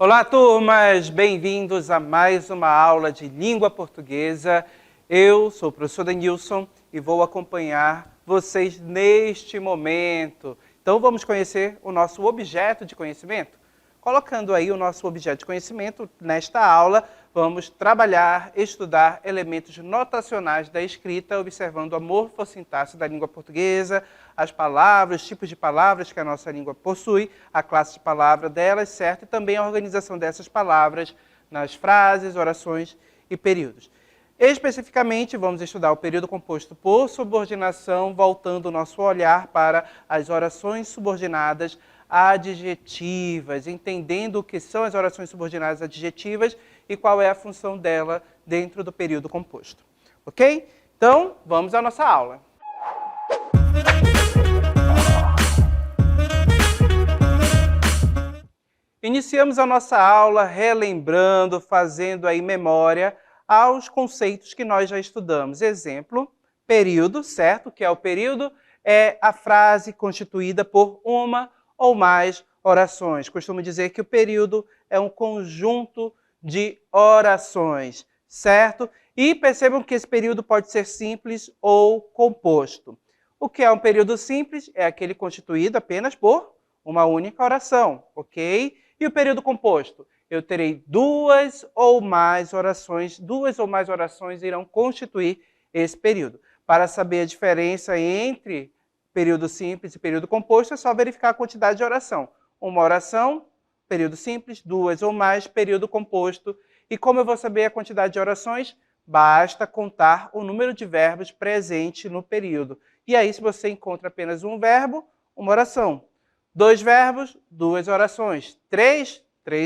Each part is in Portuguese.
Olá, turmas! Bem-vindos a mais uma aula de língua portuguesa. Eu sou o professor Denilson e vou acompanhar vocês neste momento. Então, vamos conhecer o nosso objeto de conhecimento? Colocando aí o nosso objeto de conhecimento, nesta aula, vamos trabalhar, estudar elementos notacionais da escrita, observando a morfossintaxe da língua portuguesa, as palavras, os tipos de palavras que a nossa língua possui, a classe de palavra delas, certo? E também a organização dessas palavras nas frases, orações e períodos. Especificamente, vamos estudar o período composto por subordinação, voltando o nosso olhar para as orações subordinadas adjetivas, entendendo o que são as orações subordinadas adjetivas e qual é a função dela dentro do período composto. Ok? Então, vamos à nossa aula. Iniciamos a nossa aula relembrando, fazendo aí memória aos conceitos que nós já estudamos. Exemplo, período, certo? Que é o período, é a frase constituída por uma ou mais orações. Costumo dizer que o período é um conjunto de orações, certo? E percebam que esse período pode ser simples ou composto. O que é um período simples? É aquele constituído apenas por uma única oração, ok? E o período composto? Eu terei duas ou mais orações irão constituir esse período. Para saber a diferença entre período simples e período composto, é só verificar a quantidade de oração. Uma oração, período simples, duas ou mais, período composto. E como eu vou saber a quantidade de orações? Basta contar o número de verbos presente no período. E aí, se você encontra apenas um verbo, uma oração. 2 verbos, 2 orações. 3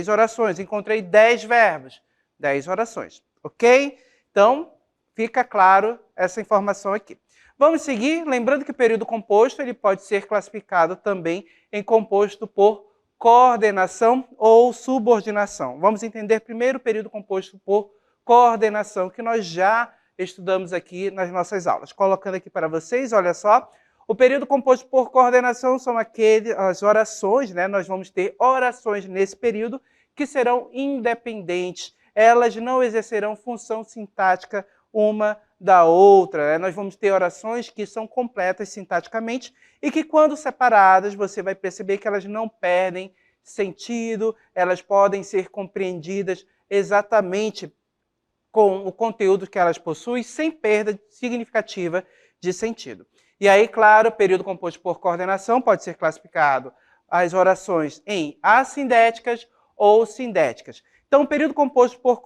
orações. Encontrei 10 verbos, 10 orações. Ok? Então, fica claro essa informação aqui. Vamos seguir, lembrando que o período composto ele pode ser classificado também em composto por coordenação ou subordinação. Vamos entender primeiro o período composto por coordenação, que nós já estudamos aqui nas nossas aulas. Colocando aqui para vocês, olha só, o período composto por coordenação são as orações, né? Nós vamos ter orações nesse período que serão independentes, elas não exercerão função sintática uma da outra. Né? Nós vamos ter orações que são completas sintaticamente e que, quando separadas, você vai perceber que elas não perdem sentido, elas podem ser compreendidas exatamente com o conteúdo que elas possuem, sem perda significativa de sentido. E aí, claro, o período composto por coordenação pode ser classificado as orações em assindéticas ou sindéticas. Então, o período composto por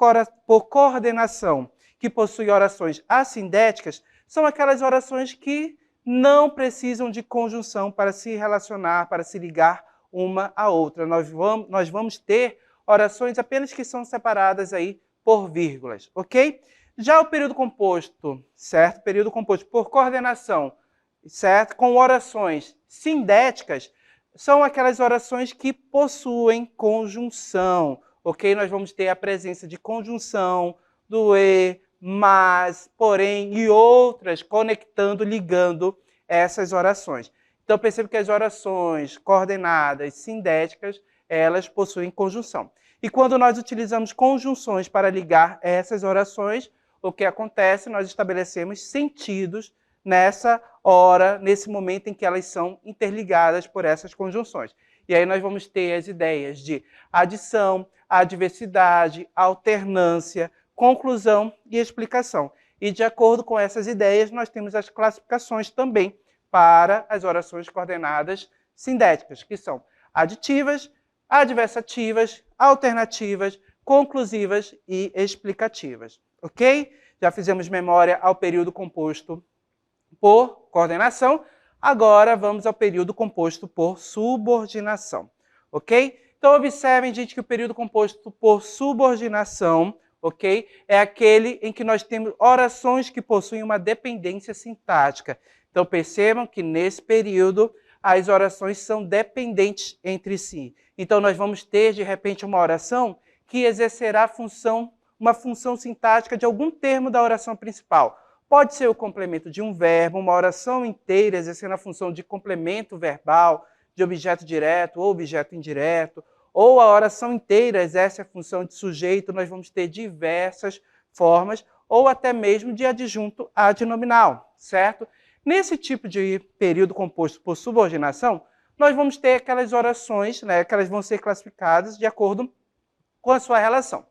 coordenação, que possui orações assindéticas, são aquelas orações que não precisam de conjunção para se relacionar, para se ligar uma à outra. Nós vamos ter orações apenas que são separadas aí por vírgulas, ok? Já o período composto, certo? Período composto por coordenação, certo? Com orações sindéticas, são aquelas orações que possuem conjunção, ok? Nós vamos ter a presença de conjunção, do e, mas, porém e outras conectando, ligando essas orações. Então, perceba que as orações coordenadas sindéticas, elas possuem conjunção. E quando nós utilizamos conjunções para ligar essas orações, o que acontece? Nós estabelecemos sentidos nessa hora, nesse momento em que elas são interligadas por essas conjunções. E aí nós vamos ter as ideias de adição, adversidade, alternância, conclusão e explicação. E de acordo com essas ideias, nós temos as classificações também para as orações coordenadas sindéticas, que são aditivas, adversativas, alternativas, conclusivas e explicativas. Ok? Já fizemos memória ao período composto por coordenação. Agora vamos ao período composto por subordinação. Ok? Então observem, gente, que o período composto por subordinação, ok, é aquele em que nós temos orações que possuem uma dependência sintática. Então percebam que nesse período as orações são dependentes entre si. Então nós vamos ter, de repente, uma oração que exercerá uma função sintática de algum termo da oração principal. Pode ser o complemento de um verbo, uma oração inteira exercendo a função de complemento verbal, de objeto direto ou objeto indireto, ou a oração inteira exerce a função de sujeito, nós vamos ter diversas formas, ou até mesmo de adjunto adnominal, certo? Nesse tipo de período composto por subordinação, nós vamos ter aquelas orações, né, que elas vão ser classificadas de acordo com a sua relação.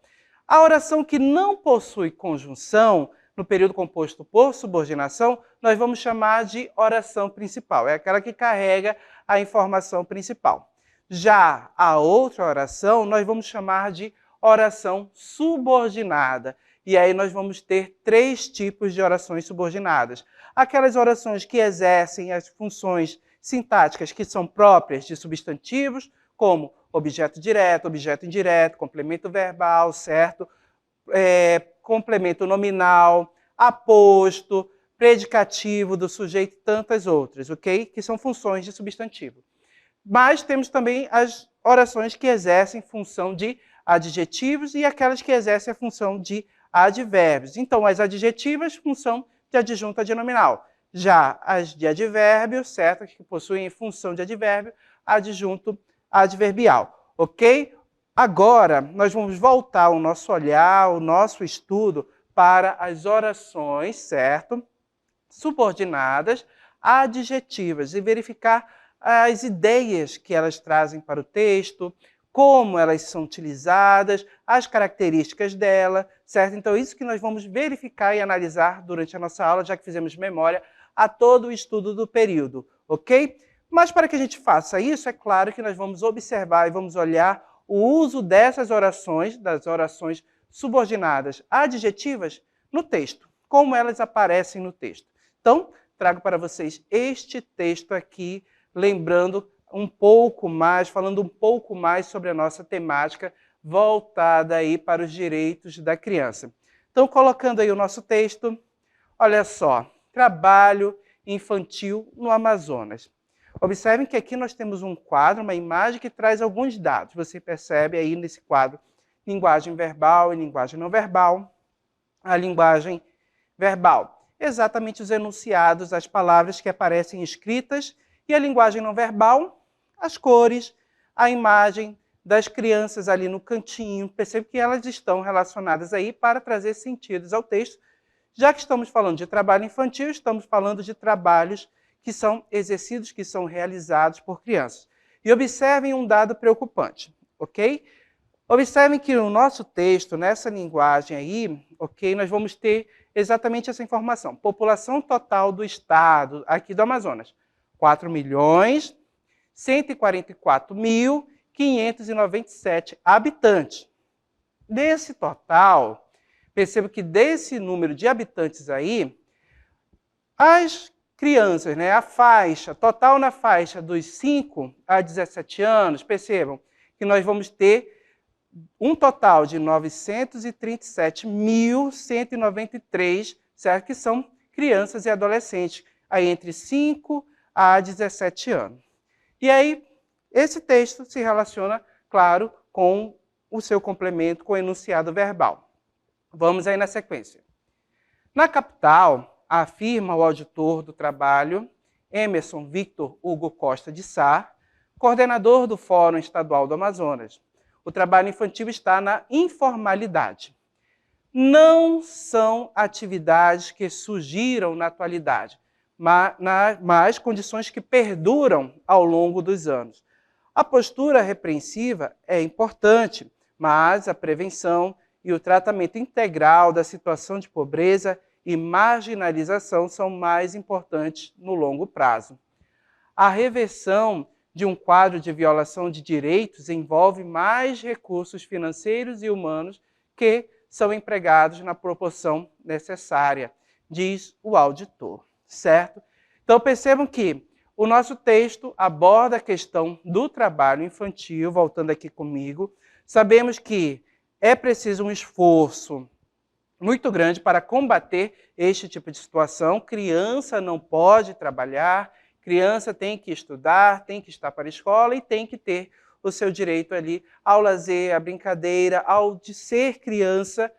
A oração que não possui conjunção, no período composto por subordinação, nós vamos chamar de oração principal. É aquela que carrega a informação principal. Já a outra oração, nós vamos chamar de oração subordinada. E aí nós vamos ter 3 tipos de orações subordinadas. Aquelas orações que exercem as funções sintáticas que são próprias de substantivos, como objeto direto, objeto indireto, complemento verbal, certo? Complemento nominal, aposto, predicativo do sujeito e tantas outras, ok? Que são funções de substantivo. Mas temos também as orações que exercem função de adjetivos e aquelas que exercem a função de advérbios. Então, as adjetivas, função de adjunto adnominal. Já as de advérbio, certo? Que possuem função de advérbio, adjunto adverbial, ok? Agora, nós vamos voltar o nosso olhar, o nosso estudo para as orações, certo? Subordinadas adjetivas e verificar as ideias que elas trazem para o texto, como elas são utilizadas, as características dela, certo? Então, isso que nós vamos verificar e analisar durante a nossa aula, já que fizemos memória a todo o estudo do período, ok? Mas para que a gente faça isso, é claro que nós vamos observar e vamos olhar o uso dessas orações, das orações subordinadas adjetivas, no texto, como elas aparecem no texto. Então, trago para vocês este texto aqui, lembrando um pouco mais, falando um pouco mais sobre a nossa temática voltada aí para os direitos da criança. Então, colocando aí o nosso texto, olha só, trabalho infantil no Amazonas. Observem que aqui nós temos um quadro, uma imagem que traz alguns dados. Você percebe aí nesse quadro linguagem verbal e linguagem não verbal. A linguagem verbal, exatamente os enunciados, as palavras que aparecem escritas, e a linguagem não verbal, as cores, a imagem das crianças ali no cantinho. Percebe que elas estão relacionadas aí para trazer sentidos ao texto. Já que estamos falando de trabalho infantil, estamos falando de trabalhos que são exercidos, que são realizados por crianças. E observem um dado preocupante, ok? Observem que no nosso texto, nessa linguagem aí, ok, nós vamos ter exatamente essa informação. População total do estado, aqui do Amazonas, 4.144.597 habitantes. Desse total, perceba que desse número de habitantes aí, as crianças, né, a faixa, total na faixa dos 5 a 17 anos, percebam que nós vamos ter um total de 937.193, certo? Que são crianças e adolescentes, aí entre 5 a 17 anos. E aí, esse texto se relaciona, claro, com o seu complemento, com o enunciado verbal. Vamos aí na sequência. Na capital, afirma o auditor do trabalho, Emerson Victor Hugo Costa de Sá, coordenador do Fórum Estadual do Amazonas. O trabalho infantil está na informalidade. Não são atividades que surgiram na atualidade, mas condições que perduram ao longo dos anos. A postura repreensiva é importante, mas a prevenção e o tratamento integral da situação de pobreza e marginalização são mais importantes no longo prazo. A reversão de um quadro de violação de direitos envolve mais recursos financeiros e humanos que são empregados na proporção necessária, diz o auditor, certo? Então percebam que o nosso texto aborda a questão do trabalho infantil, voltando aqui comigo. Sabemos que é preciso um esforço muito grande para combater este tipo de situação. Criança não pode trabalhar, criança tem que estudar, tem que estar para a escola e tem que ter o seu direito ali ao lazer, à brincadeira, ao de ser criança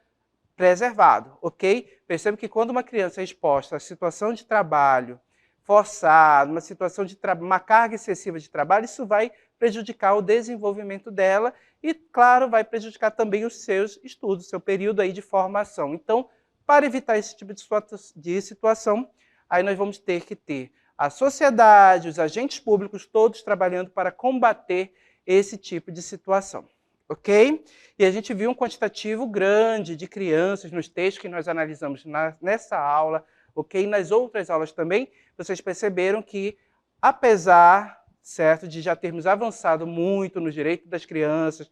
preservado, ok? Perceba que quando uma criança é exposta à situação de trabalho, forçado, uma situação de uma carga excessiva de trabalho, isso vai prejudicar o desenvolvimento dela e, claro, vai prejudicar também os seus estudos, seu período aí de formação. Então, para evitar esse tipo de situação, aí nós vamos ter que ter a sociedade, os agentes públicos, todos trabalhando para combater esse tipo de situação. Ok? E a gente viu um quantitativo grande de crianças nos textos que nós analisamos nessa aula, ok? Nas outras aulas também, vocês perceberam que, apesar, certo, de já termos avançado muito no direito das crianças,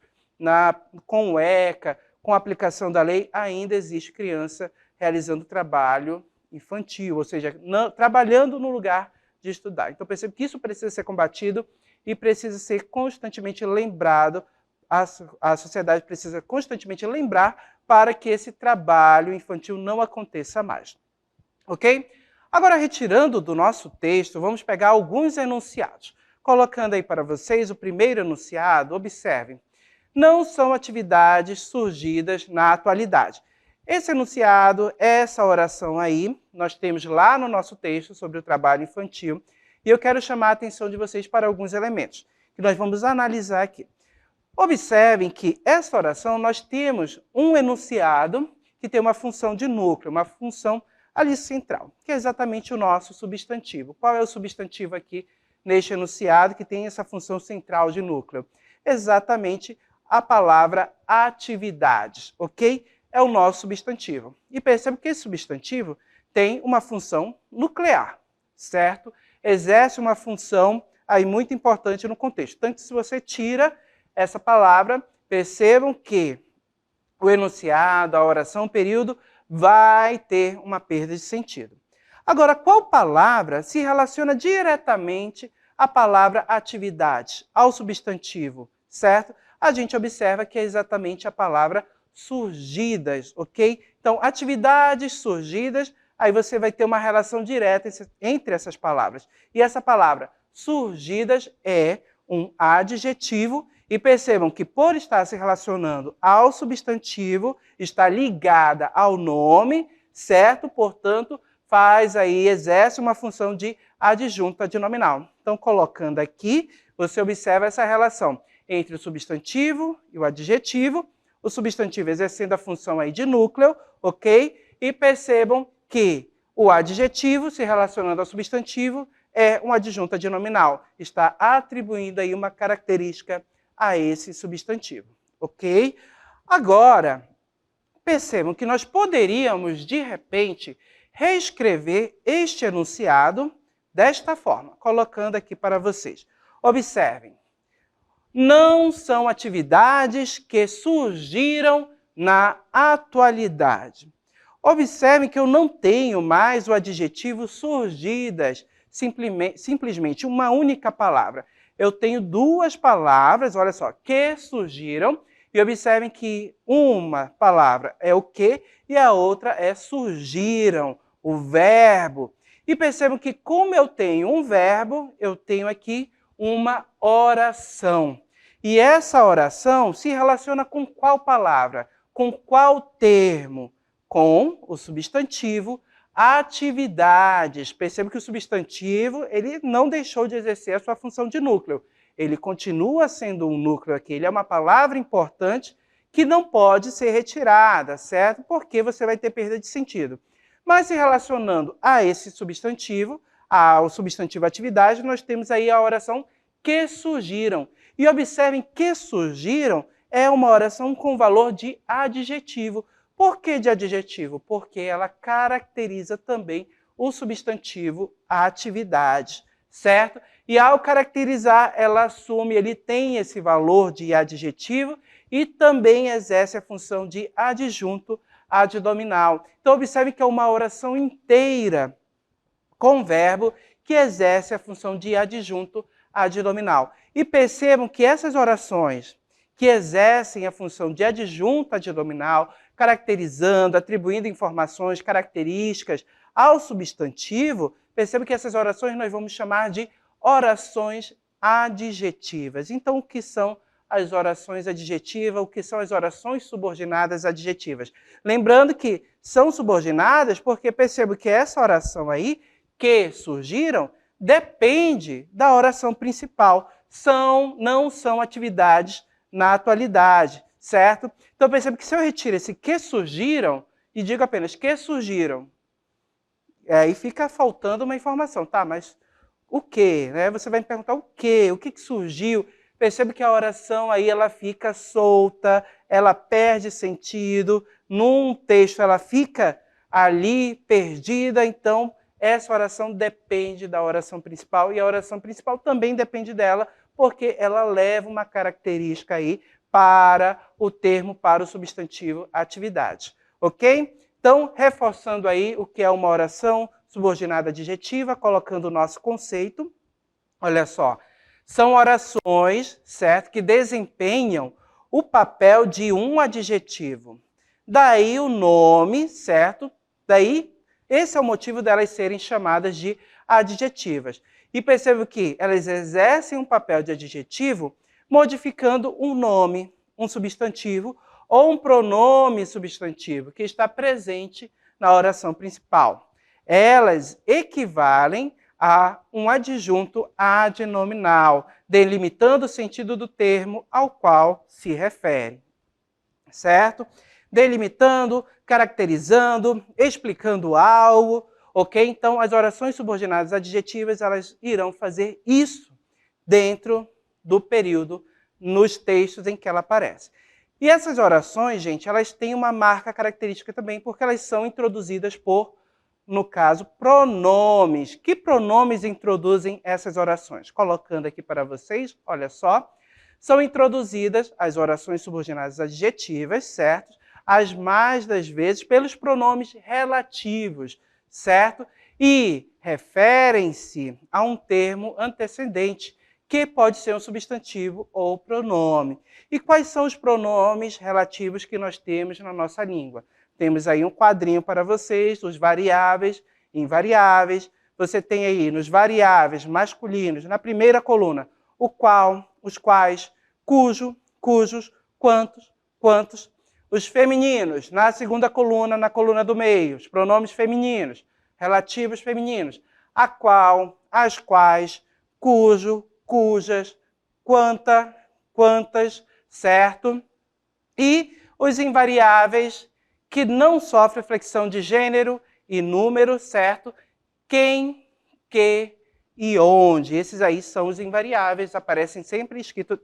com o ECA, com a aplicação da lei, ainda existe criança realizando trabalho infantil, ou seja, trabalhando no lugar de estudar. Então, percebo que isso precisa ser combatido e precisa ser constantemente lembrado. A sociedade precisa constantemente lembrar para que esse trabalho infantil não aconteça mais. Ok? Agora, retirando do nosso texto, vamos pegar alguns enunciados. Colocando aí para vocês o primeiro enunciado, observem. Não são atividades surgidas na atualidade. Esse enunciado, essa oração aí, nós temos lá no nosso texto sobre o trabalho infantil, e eu quero chamar a atenção de vocês para alguns elementos, que nós vamos analisar aqui. Observem que essa oração nós temos um enunciado que tem uma função de núcleo, uma função ali central, que é exatamente o nosso substantivo. Qual é o substantivo aqui neste enunciado que tem essa função central de núcleo? Exatamente a palavra atividades, ok? É o nosso substantivo. E perceba que esse substantivo tem uma função nuclear, certo? Exerce uma função aí muito importante no contexto. Tanto que se você tira essa palavra, percebam que o enunciado, a oração, o período, vai ter uma perda de sentido. Agora, qual palavra se relaciona diretamente à palavra atividade, ao substantivo, certo? A gente observa que é exatamente a palavra surgidas, ok? Então, atividades surgidas, aí você vai ter uma relação direta entre essas palavras. E essa palavra surgidas é um adjetivo. E percebam que, por estar se relacionando ao substantivo, está ligada ao nome, certo? Portanto, exerce uma função de adjunto adnominal. Então, colocando aqui, você observa essa relação entre o substantivo e o adjetivo, o substantivo exercendo a função aí de núcleo, ok? E percebam que o adjetivo, se relacionando ao substantivo, é um adjunto adnominal. Está atribuindo aí uma característica a esse substantivo, ok? Agora, percebam que nós poderíamos, de repente, reescrever este enunciado desta forma, colocando aqui para vocês. Observem, não são atividades que surgiram na atualidade. Observem que eu não tenho mais o adjetivo surgidas, simplesmente uma única palavra. Eu tenho duas palavras, olha só, que surgiram, e observem que uma palavra é o que e a outra é surgiram, o verbo. E percebam que como eu tenho um verbo, eu tenho aqui uma oração. E essa oração se relaciona com qual palavra? Com qual termo? Com o substantivo atividades. Perceba que o substantivo ele não deixou de exercer a sua função de núcleo. Ele continua sendo um núcleo aqui. Ele é uma palavra importante que não pode ser retirada, certo? Porque você vai ter perda de sentido. Mas se relacionando a esse substantivo, ao substantivo atividade, nós temos aí a oração que surgiram. E observem que surgiram é uma oração com valor de adjetivo. Por que de adjetivo? Porque ela caracteriza também o substantivo atividade, certo? E ao caracterizar, ela assume, ele tem esse valor de adjetivo e também exerce a função de adjunto adnominal. Então, observe que é uma oração inteira com verbo que exerce a função de adjunto adnominal. E percebam que essas orações que exercem a função de adjunto adnominal, caracterizando, atribuindo informações, características ao substantivo, perceba que essas orações nós vamos chamar de orações adjetivas. Então, o que são as orações adjetivas? O que são as orações subordinadas adjetivas? Lembrando que são subordinadas porque percebo que essa oração aí que surgiram depende da oração principal. Não são atividades na atualidade, certo? Então, perceba que se eu retiro esse que surgiram e digo apenas que surgiram, aí fica faltando uma informação, tá? Mas o quê? Né? Você vai me perguntar o quê? O que surgiu? Perceba que a oração aí ela fica solta, ela perde sentido, num texto ela fica ali perdida, então essa oração depende da oração principal e a oração principal também depende dela, porque ela leva uma característica aí para o termo, para o substantivo atividade, ok? Então, reforçando aí o que é uma oração subordinada adjetiva, colocando o nosso conceito, olha só, são orações, certo, que desempenham o papel de um adjetivo. Daí o nome, certo? Daí, esse é o motivo delas serem chamadas de adjetivas. E percebo que elas exercem um papel de adjetivo modificando um nome, um substantivo, ou um pronome substantivo que está presente na oração principal. Elas equivalem a um adjunto adnominal, delimitando o sentido do termo ao qual se refere. Certo? Delimitando, caracterizando, explicando algo, ok? Então, as orações subordinadas adjetivas, elas irão fazer isso dentro do período, nos textos em que ela aparece. E essas orações, gente, elas têm uma marca característica também, porque elas são introduzidas por, no caso, pronomes. Que pronomes introduzem essas orações? Colocando aqui para vocês, olha só, são introduzidas as orações subordinadas adjetivas, certo? As mais das vezes pelos pronomes relativos, certo? E referem-se a um termo antecedente, que pode ser um substantivo ou pronome. E quais são os pronomes relativos que nós temos na nossa língua? Temos aí um quadrinho para vocês, os variáveis, invariáveis. Você tem aí nos variáveis masculinos, na primeira coluna, o qual, os quais, cujo, cujos, quantos, quantos. Os femininos, na segunda coluna, na coluna do meio, os pronomes femininos, relativos femininos, a qual, as quais, cujo, cujas, quanta, quantas, certo? E os invariáveis que não sofrem flexão de gênero e número, certo? Quem, que e onde. Esses aí são os invariáveis, aparecem sempre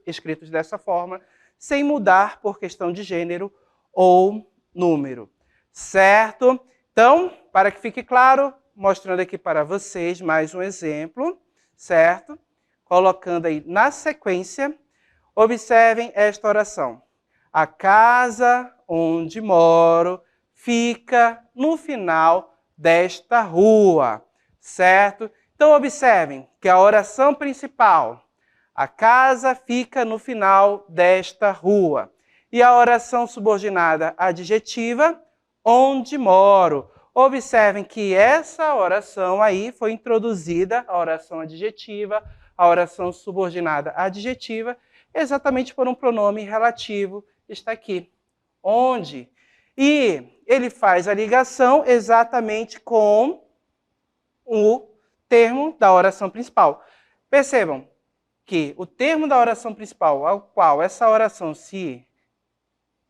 escritos dessa forma, sem mudar por questão de gênero ou número, certo? Então, para que fique claro, mostrando aqui para vocês mais um exemplo, certo? Colocando aí na sequência, observem esta oração. A casa onde moro fica no final desta rua, certo? Então, observem que a oração principal, a casa fica no final desta rua. E a oração subordinada adjetiva, onde moro. Observem que essa oração aí foi introduzida, a oração adjetiva, a oração subordinada adjetiva, exatamente por um pronome relativo, está aqui, onde. E ele faz a ligação exatamente com o termo da oração principal. Percebam que o termo da oração principal ao qual essa oração se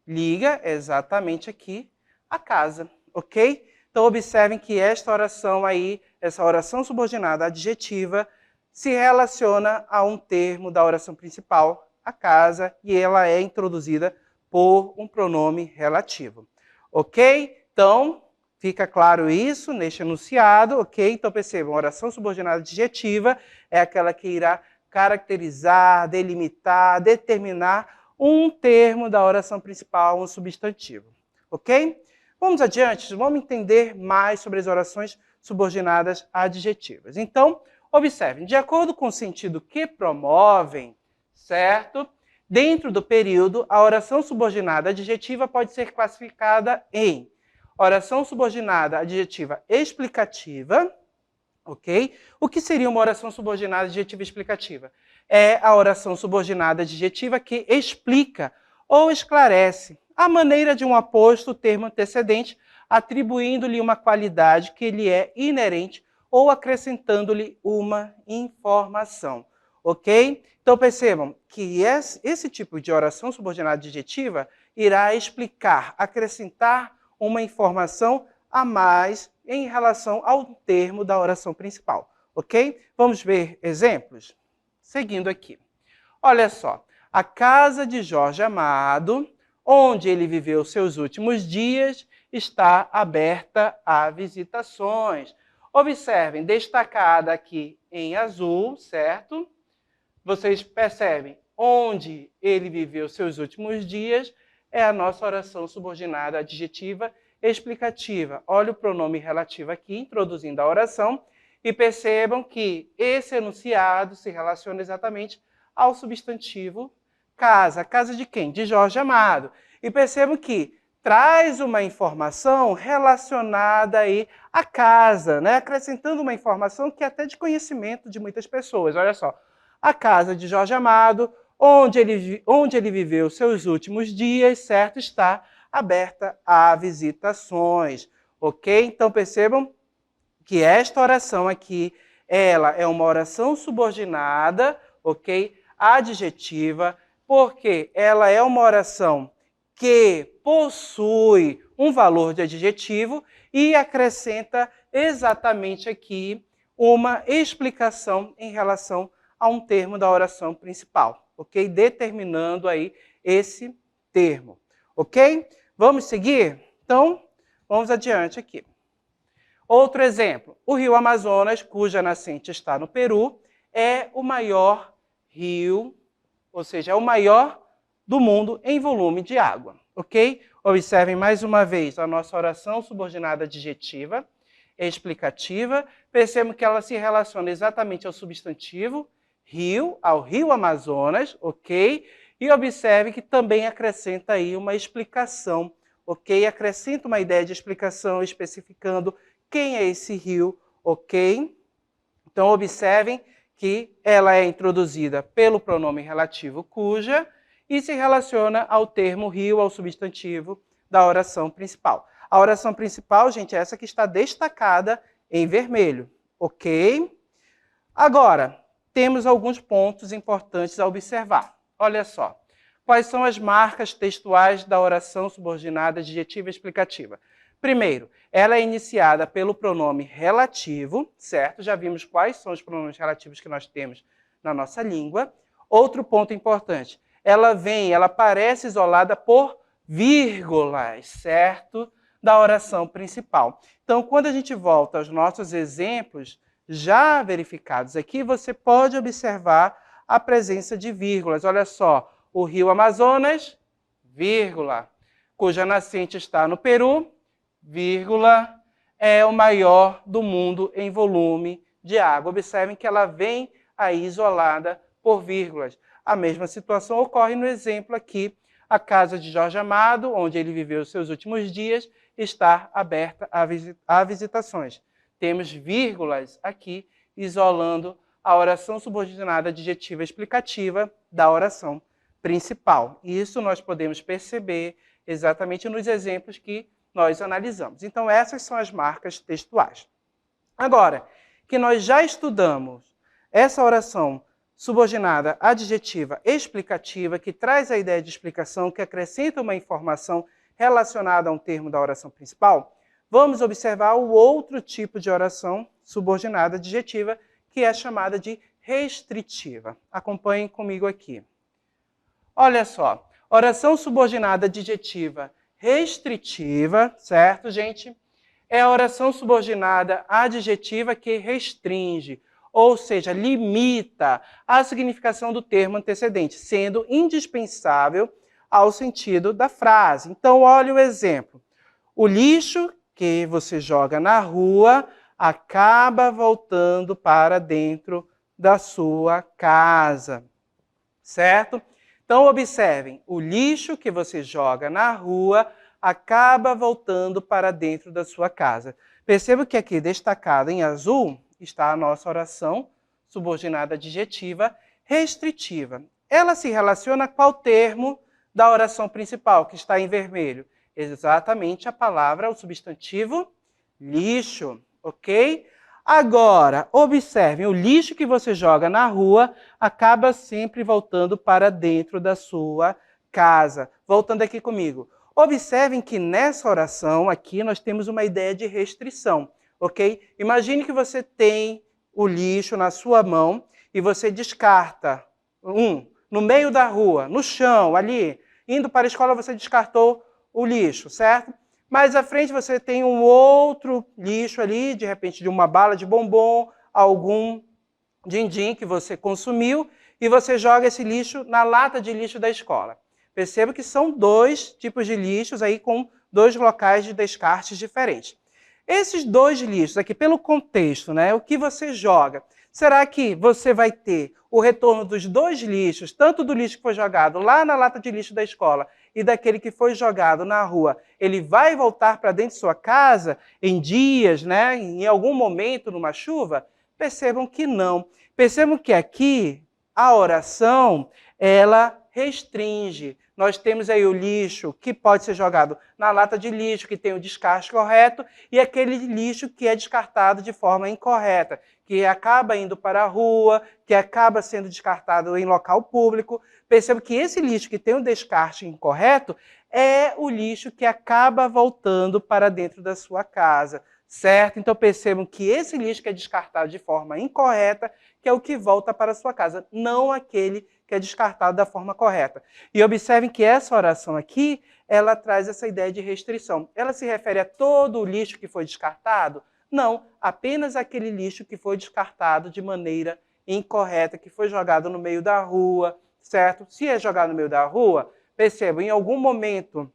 liga exatamente aqui a casa, ok? Então, observem que esta oração aí, essa oração subordinada adjetiva, se relaciona a um termo da oração principal, a casa, e ela é introduzida por um pronome relativo, ok? Então, fica claro isso neste enunciado, ok? Então, percebam, a oração subordinada adjetiva é aquela que irá caracterizar, delimitar, determinar um termo da oração principal, um substantivo, ok? Vamos adiante, vamos entender mais sobre as orações subordinadas adjetivas. Então, observem, de acordo com o sentido que promovem, certo? Dentro do período, a oração subordinada adjetiva pode ser classificada em oração subordinada adjetiva explicativa, ok? O que seria uma oração subordinada adjetiva explicativa? É a oração subordinada adjetiva que explica ou esclarece a maneira de um aposto termo antecedente, atribuindo-lhe uma qualidade que lhe é inerente ou acrescentando-lhe uma informação, ok? Então percebam que esse tipo de oração subordinada adjetiva irá explicar, acrescentar uma informação a mais em relação ao termo da oração principal, ok? Vamos ver exemplos? Seguindo aqui. Olha só, a casa de Jorge Amado, onde ele viveu seus últimos dias, está aberta a visitações. Observem, destacada aqui em azul, certo? Vocês percebem, onde ele viveu seus últimos dias é a nossa oração subordinada adjetiva explicativa. Olha o pronome relativo aqui, introduzindo a oração, e percebam que esse enunciado se relaciona exatamente ao substantivo casa. A casa de quem? De Jorge Amado. E percebam que traz uma informação relacionada aí à casa, né? Acrescentando uma informação que é até de conhecimento de muitas pessoas. Olha só, a casa de Jorge Amado, onde ele viveu seus últimos dias, certo? Está aberta a visitações, ok? Então percebam que esta oração aqui, ela é uma oração subordinada, ok? Adjetiva, porque ela é uma oração que possui um valor de adjetivo e acrescenta exatamente aqui uma explicação em relação a um termo da oração principal, ok? Determinando aí esse termo, ok? Vamos seguir? Então, vamos adiante aqui. Outro exemplo, o rio Amazonas, cuja nascente está no Peru, é o maior rio, ou seja, é o maior do mundo em volume de água, ok? Observem mais uma vez a nossa oração subordinada adjetiva, explicativa. Percebam que ela se relaciona exatamente ao substantivo rio, ao rio Amazonas, ok? E observe que também acrescenta aí uma explicação, ok? Acrescenta uma ideia de explicação especificando quem é esse rio, ok? Então observem que ela é introduzida pelo pronome relativo cuja e se relaciona ao termo rio, ao substantivo da oração principal. A oração principal, gente, é essa que está destacada em vermelho, ok? Agora, temos alguns pontos importantes a observar. Olha só, quais são as marcas textuais da oração subordinada adjetiva explicativa? Primeiro, ela é iniciada pelo pronome relativo, certo? Já vimos quais são os pronomes relativos que nós temos na nossa língua. Outro ponto importante, ela aparece isolada por vírgulas, certo? Da oração principal. Então, quando a gente volta aos nossos exemplos já verificados aqui, você pode observar a presença de vírgulas. Olha só, o rio Amazonas, vírgula, cuja nascente está no Peru, vírgula, é o maior do mundo em volume de água. Observem que ela vem aí isolada por vírgulas. A mesma situação ocorre no exemplo aqui. A casa de Jorge Amado, onde ele viveu seus últimos dias, está aberta a visitações. Temos vírgulas aqui isolando a oração subordinada adjetiva explicativa da oração principal. E isso nós podemos perceber exatamente nos exemplos que nós analisamos. Então, essas são as marcas textuais. Agora, que nós já estudamos essa oração subordinada adjetiva explicativa, que traz a ideia de explicação, que acrescenta uma informação relacionada a um termo da oração principal, vamos observar o outro tipo de oração subordinada adjetiva, que é chamada de restritiva. Acompanhem comigo aqui. Olha só, oração subordinada adjetiva restritiva, certo, gente? É a oração subordinada adjetiva que restringe, ou seja, limita a significação do termo antecedente, sendo indispensável ao sentido da frase. Então, olha o exemplo. O lixo que você joga na rua acaba voltando para dentro da sua casa, certo? Então, observem, o lixo que você joga na rua acaba voltando para dentro da sua casa. Perceba que aqui, destacada em azul, está a nossa oração subordinada adjetiva restritiva. Ela se relaciona com o termo da oração principal, que está em vermelho. Exatamente a palavra, o substantivo lixo, ok? Agora, observem, o lixo que você joga na rua acaba sempre voltando para dentro da sua casa. Voltando aqui comigo. Observem que nessa oração aqui nós temos uma ideia de restrição, ok? Imagine que você tem o lixo na sua mão e você descarta no meio da rua, no chão, ali, indo para a escola você descartou o lixo, certo? Mais à frente você tem um outro lixo ali, de repente de uma bala de bombom, algum din-din que você consumiu, e você joga esse lixo na lata de lixo da escola. Perceba que são dois tipos de lixos aí com dois locais de descartes diferentes. Esses dois lixos aqui, pelo contexto, né, o que você joga, será que você vai ter o retorno dos dois lixos, tanto do lixo que foi jogado lá na lata de lixo da escola e daquele que foi jogado na rua, ele vai voltar para dentro de sua casa em dias, né, em algum momento, numa chuva? Percebam que não. Percebam que aqui a oração, ela restringe. Nós temos aí o lixo que pode ser jogado na lata de lixo, que tem o descarte correto, e aquele lixo que é descartado de forma incorreta, que acaba indo para a rua, que acaba sendo descartado em local público. Perceba que esse lixo que tem o descarte incorreto é o lixo que acaba voltando para dentro da sua casa, certo? Então percebam que esse lixo que é descartado de forma incorreta, que é o que volta para a sua casa, não aquele que é descartado da forma correta. E observem que essa oração aqui, ela traz essa ideia de restrição. Ela se refere a todo o lixo que foi descartado? Não, apenas aquele lixo que foi descartado de maneira incorreta, que foi jogado no meio da rua, certo? Se é jogado no meio da rua, percebam, em algum momento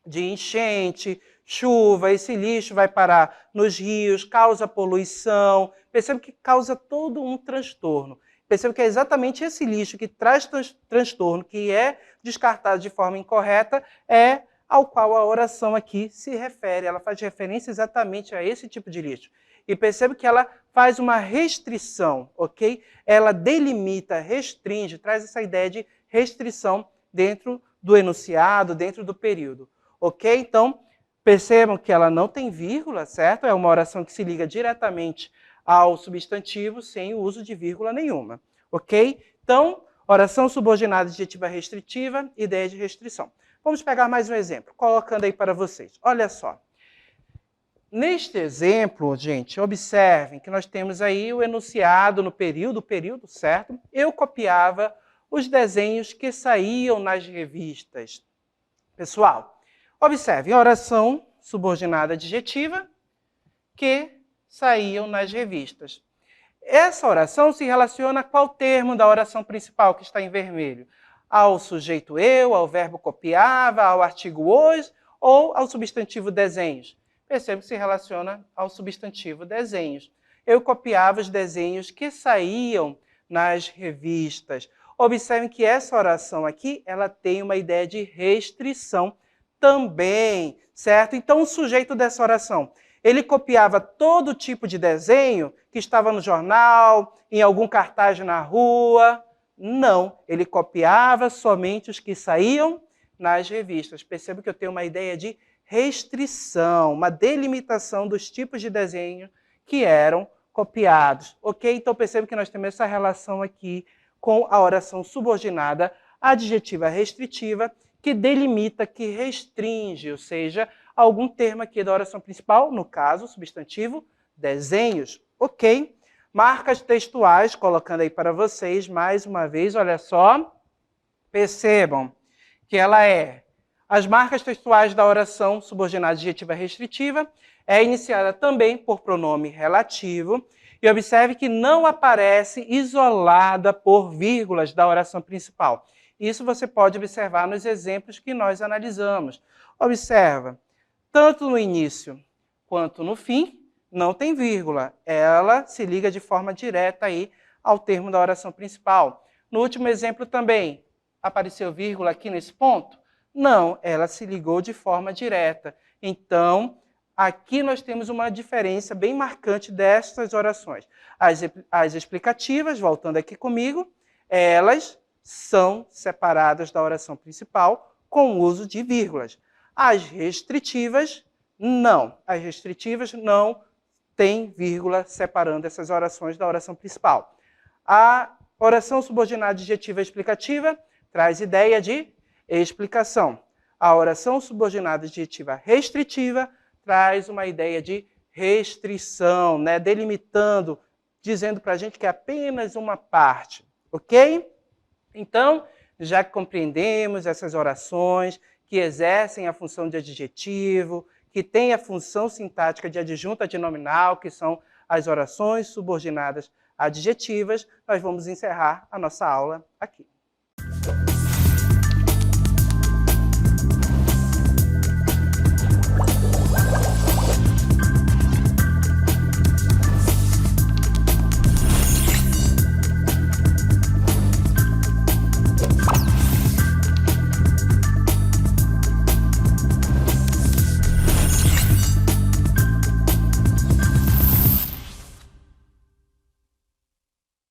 de enchente, chuva, esse lixo vai parar nos rios, causa poluição, percebam que causa todo um transtorno. Percebam que é exatamente esse lixo que traz transtorno, que é descartado de forma incorreta, é ao qual a oração aqui se refere. Ela faz referência exatamente a esse tipo de lixo. E perceba que ela faz uma restrição, ok? Ela delimita, restringe, traz essa ideia de restrição dentro do enunciado, dentro do período, ok? Então, percebam que ela não tem vírgula, certo? É uma oração que se liga diretamente ao substantivo sem o uso de vírgula nenhuma, ok? Então, oração subordinada adjetiva restritiva, ideia de restrição. Vamos pegar mais um exemplo, colocando aí para vocês. Olha só. Neste exemplo, gente, observem que nós temos aí o enunciado no período, certo? Eu copiava os desenhos que saíam nas revistas. Pessoal, observem, oração subordinada adjetiva que saíam nas revistas. Essa oração se relaciona a qual termo da oração principal que está em vermelho? Ao sujeito eu, ao verbo copiava, ao artigo os ou ao substantivo desenhos? Percebe que se relaciona ao substantivo desenhos. Eu copiava os desenhos que saíam nas revistas. Observem que essa oração aqui, ela tem uma ideia de restrição também, certo? Então, o sujeito dessa oração, ele copiava todo tipo de desenho que estava no jornal, em algum cartaz na rua. Não, ele copiava somente os que saíam nas revistas. Perceba que eu tenho uma ideia de restrição, uma delimitação dos tipos de desenho que eram copiados. Ok? Então perceba que nós temos essa relação aqui com a oração subordinada adjetiva restritiva, que delimita, que restringe, ou seja, algum termo aqui da oração principal, no caso, substantivo, desenhos. Ok? Marcas textuais, colocando aí para vocês, mais uma vez, olha só. Percebam que ela é as marcas textuais da oração subordinada adjetiva restritiva, é iniciada também por pronome relativo, e observe que não aparece isolada por vírgulas da oração principal. Isso você pode observar nos exemplos que nós analisamos. Observa, tanto no início quanto no fim, não tem vírgula. Ela se liga de forma direta aí ao termo da oração principal. No último exemplo também, apareceu vírgula aqui nesse ponto? Não, ela se ligou de forma direta. Então, aqui nós temos uma diferença bem marcante destas orações. As explicativas, voltando aqui comigo, elas são separadas da oração principal com o uso de vírgulas. As restritivas, não. As restritivas não tem vírgula separando essas orações da oração principal. A oração subordinada adjetiva explicativa traz ideia de explicação. A oração subordinada adjetiva restritiva traz uma ideia de restrição, né? Delimitando, dizendo para a gente que é apenas uma parte, ok? Então, já que compreendemos essas orações que exercem a função de adjetivo, que têm a função sintática de adjunto adnominal, que são as orações subordinadas adjetivas, nós vamos encerrar a nossa aula aqui.